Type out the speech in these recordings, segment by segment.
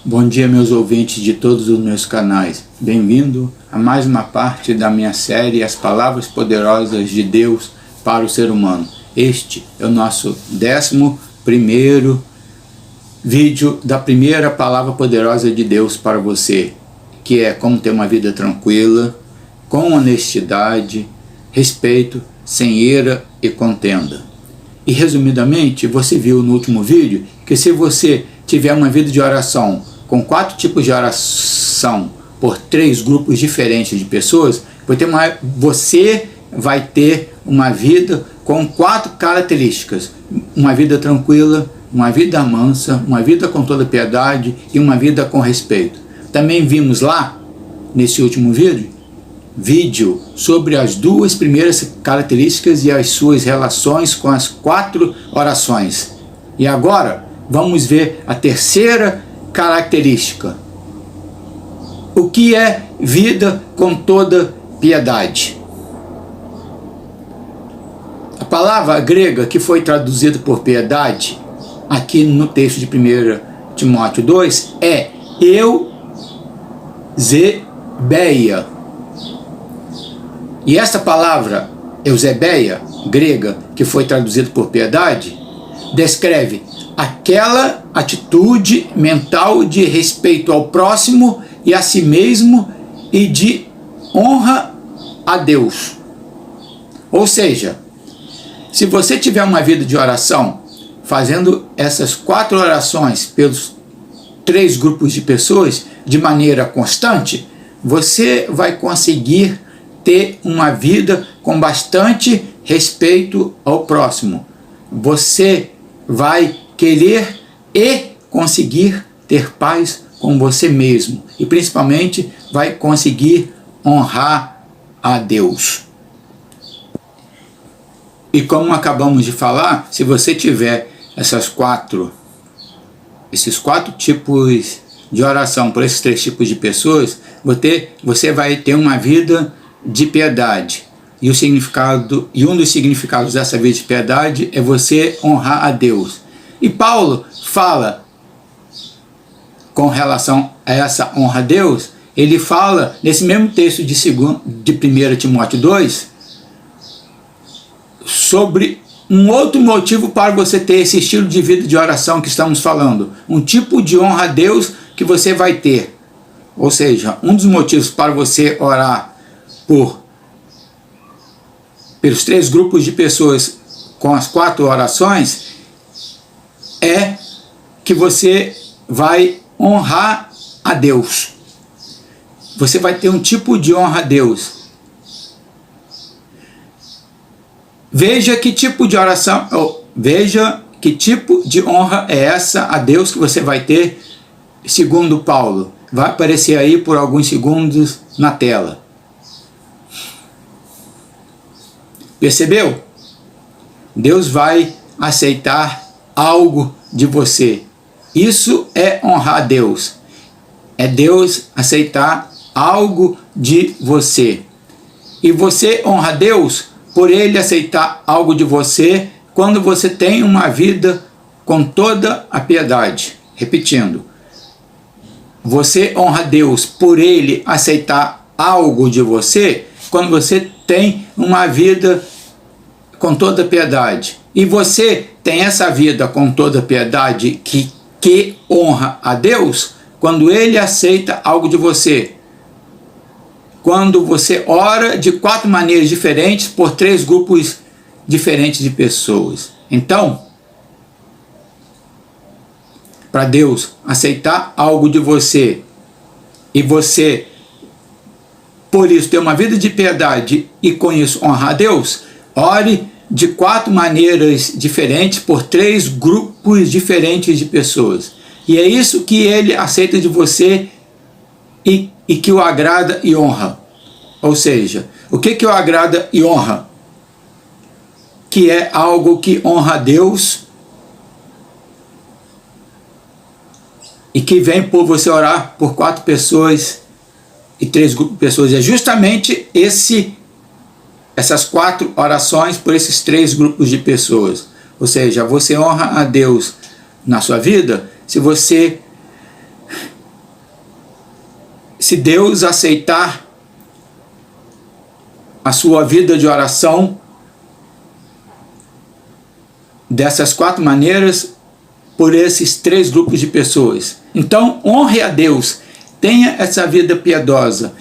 Bom dia, meus ouvintes de todos os meus canais. Bem-vindo a mais uma parte da minha série As Palavras Poderosas de Deus para o Ser Humano. Este é o nosso 11º vídeo da primeira palavra poderosa de Deus para você, que é como ter uma vida tranquila, com honestidade, respeito, sem ira e contenda. E resumidamente, você viu no último vídeo que se você tiver uma vida de oração com 4 tipos de oração por 3 grupos diferentes de pessoas, você vai ter uma vida com 4 características: uma vida tranquila, uma vida mansa, uma vida com toda piedade e uma vida com respeito. Também vimos lá, nesse último vídeo sobre as 2 primeiras características e as suas relações com as 4 orações. E agora vamos ver a terceira característica. O que é vida com toda piedade? A palavra grega que foi traduzida por piedade, aqui no texto de 1 Timóteo 2, é eusebeia. E esta palavra, eusebeia, grega, que foi traduzida por piedade, descreve aquela atitude mental de respeito ao próximo e a si mesmo e de honra a Deus. Ou seja, se você tiver uma vida de oração, fazendo essas 4 orações pelos 3 grupos de pessoas de maneira constante, você vai conseguir ter uma vida com bastante respeito ao próximo. Você vai querer e conseguir ter paz com você mesmo. E principalmente vai conseguir honrar a Deus. E como acabamos de falar, se você tiver esses 4 tipos de oração por esses 3 tipos de pessoas, você vai ter uma vida de piedade. E um dos significados dessa vida de piedade é você honrar a Deus. E Paulo fala com relação a essa honra a Deus, ele fala nesse mesmo texto de 1 Timóteo 2 sobre um outro motivo para você ter esse estilo de vida de oração que estamos falando. Um tipo de honra a Deus que você vai ter. Ou seja, um dos motivos para você orar pelos 3 grupos de pessoas com as 4 orações é que você vai honrar a Deus. Você vai ter um tipo de honra a Deus. Veja que tipo de oração, veja que tipo de honra é essa a Deus que você vai ter, segundo Paulo. Vai aparecer aí por alguns segundos na tela. Percebeu? Deus vai aceitar algo de você. Isso é honrar a Deus. É Deus aceitar algo de você. E você honra a Deus por Ele aceitar algo de você quando você tem uma vida com toda a piedade. Repetindo. Você honra a Deus por Ele aceitar algo de você quando você tem uma vida com toda piedade. E você tem essa vida com toda piedade que honra a Deus quando Ele aceita algo de você. Quando você ora de 4 maneiras diferentes por 3 grupos diferentes de pessoas. Então, para Deus aceitar algo de você e você, por isso, ter uma vida de piedade e com isso honrar a Deus, ore de 4 maneiras diferentes por 3 grupos diferentes de pessoas. E é isso que Ele aceita de você e que o agrada e honra. Ou seja, o que o agrada e honra? Que é algo que honra a Deus e que vem por você orar por 4 pessoas e 3 grupos de pessoas. É justamente essas 4 orações por esses 3 grupos de pessoas. Ou seja, você honra a Deus na sua vida se você se Deus aceitar a sua vida de oração dessas 4 maneiras, por esses 3 grupos de pessoas. Então, honre a Deus, tenha essa vida piedosa,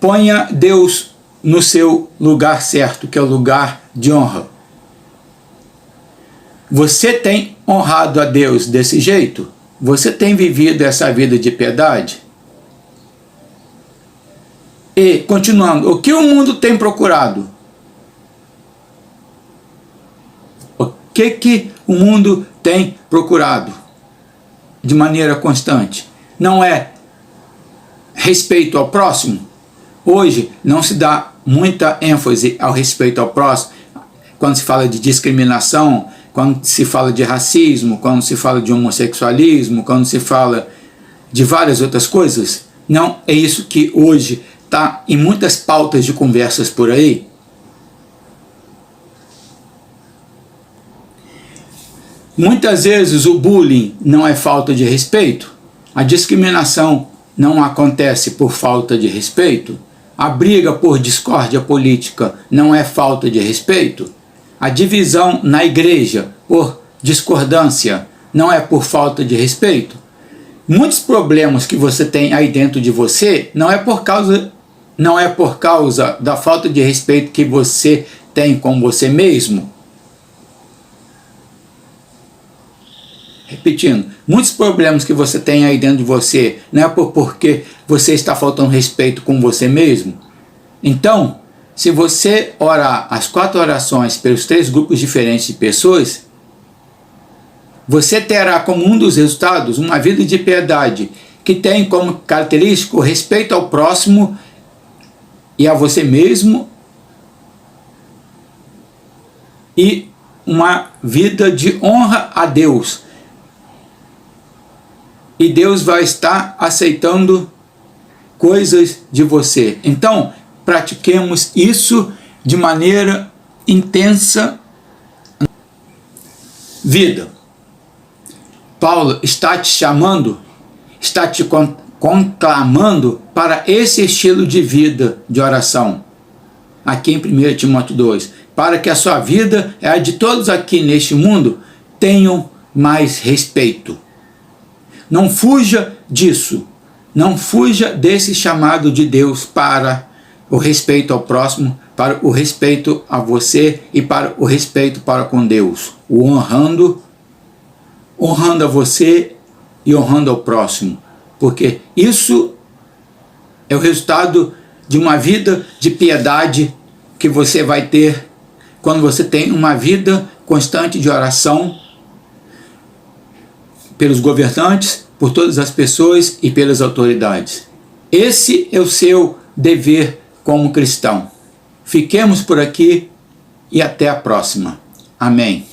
ponha Deus no seu lugar certo, que é o lugar de honra. Você tem honrado a Deus desse jeito? Você tem vivido essa vida de piedade? E, continuando, o que o mundo tem procurado? O que o mundo tem procurado de maneira constante? Não é respeito ao próximo? Hoje não se dá muita ênfase ao respeito ao próximo, quando se fala de discriminação, quando se fala de racismo, quando se fala de homossexualismo, quando se fala de várias outras coisas. Não é isso que hoje está em muitas pautas de conversas por aí? Muitas vezes o bullying não é falta de respeito, a discriminação não acontece por falta de respeito, a briga por discórdia política não é falta de respeito, a divisão na igreja por discordância não é por falta de respeito. Muitos problemas que você tem aí dentro de você não é por causa da falta de respeito que você tem com você mesmo. Repetindo, muitos problemas que você tem aí dentro de você não é porque você está faltando respeito com você mesmo. Então, se você orar as 4 orações pelos 3 grupos diferentes de pessoas, você terá como um dos resultados uma vida de piedade que tem como característica o respeito ao próximo e a você mesmo, e uma vida de honra a Deus. E Deus vai estar aceitando coisas de você. Então, pratiquemos isso de maneira intensa. Vida. Paulo está te chamando, está te conclamando para esse estilo de vida de oração. Aqui em 1 Timóteo 2. Para que a sua vida e a de todos aqui neste mundo tenham mais respeito. Não fuja disso. Não fuja desse chamado de Deus para o respeito ao próximo, para o respeito a você e para o respeito para com Deus. O honrando a você e honrando ao próximo. Porque isso é o resultado de uma vida de piedade que você vai ter quando você tem uma vida constante de oração pelos governantes, por todas as pessoas e pelas autoridades. Esse é o seu dever como cristão. Fiquemos por aqui e até a próxima. Amém.